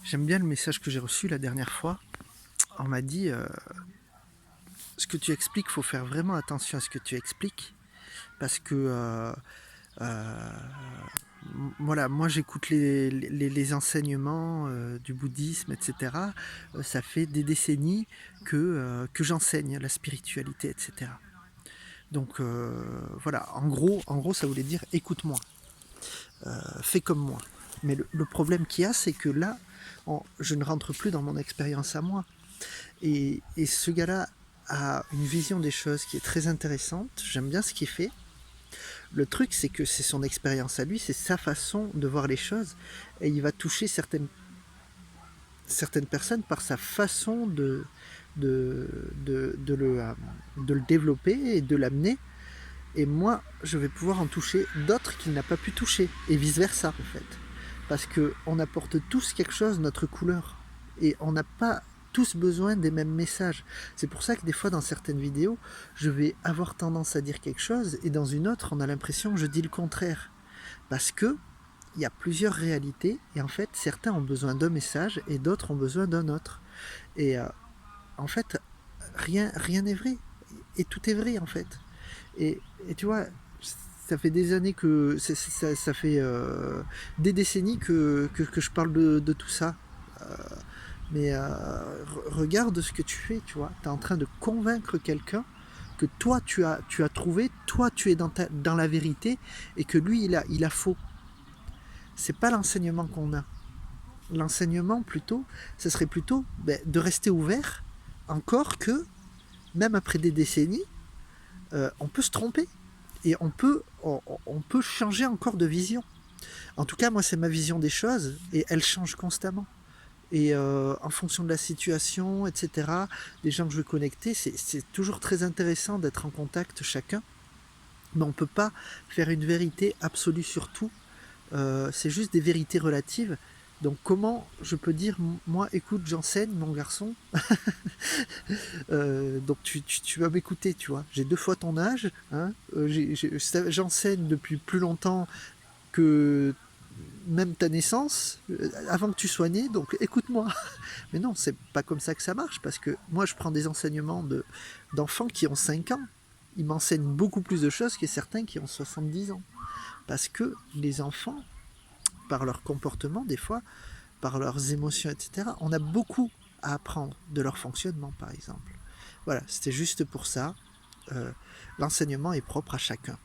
J'aime bien le message que j'ai reçu la dernière fois. On m'a dit ce que tu expliques, il faut faire vraiment attention à ce que tu expliques parce que euh, voilà, moi j'écoute les enseignements du bouddhisme, etc. Ça fait des décennies que j'enseigne la spiritualité, etc. Donc voilà, en gros, ça voulait dire écoute-moi, fais comme moi. Mais le problème qu'il y a, c'est que là, je ne rentre plus dans mon expérience à moi. Et ce gars-là a une vision des choses qui est très intéressante. J'aime bien ce qu'il fait. Le truc, c'est que c'est son expérience à lui, c'est sa façon de voir les choses. Et il va toucher certaines personnes par sa façon de, de le développer et de l'amener. Et moi, je vais pouvoir en toucher d'autres qu'il n'a pas pu toucher. Et vice-versa, en fait. Parce qu'on apporte tous quelque chose, notre couleur. Et on n'a pas tous besoin des mêmes messages. C'est pour ça que des fois, dans certaines vidéos, je vais avoir tendance à dire quelque chose, et dans une autre, on a l'impression que je dis le contraire. Parce que il y a plusieurs réalités, et en fait, certains ont besoin d'un message, et d'autres ont besoin d'un autre. Et en fait, rien n'est vrai. Et tout est vrai, en fait. Et tu vois, ça fait des années que ça fait des décennies que je parle de tout ça. Mais regarde ce que tu fais, tu vois. Tu es en train de convaincre quelqu'un que toi tu as trouvé, toi tu es dans la vérité et que lui il a faux. C'est pas l'enseignement qu'on a. L'enseignement plutôt, ce serait plutôt de rester ouvert, encore que même après des décennies, on peut se tromper et on peut changer encore de vision. En tout cas, moi, c'est ma vision des choses et elle change constamment. Et en fonction de la situation, etc., des gens que je veux connecter, c'est toujours très intéressant d'être en contact chacun. Mais on ne peut pas faire une vérité absolue sur tout. C'est juste des vérités relatives. Donc comment je peux dire, moi, écoute, j'enseigne, mon garçon, donc tu vas m'écouter, tu vois. J'ai 2 fois ton âge, hein, j'enseigne depuis plus longtemps que même ta naissance, avant que tu sois né, donc écoute-moi. Mais non, c'est pas comme ça que ça marche, parce que moi je prends des enseignements d'enfants qui ont 5 ans. Ils m'enseignent beaucoup plus de choses que certains qui ont 70 ans. Parce que les enfants, par leur comportement, des fois, par leurs émotions, etc., on a beaucoup à apprendre de leur fonctionnement, par exemple. Voilà, c'était juste pour ça. Euh, L'enseignement est propre à chacun.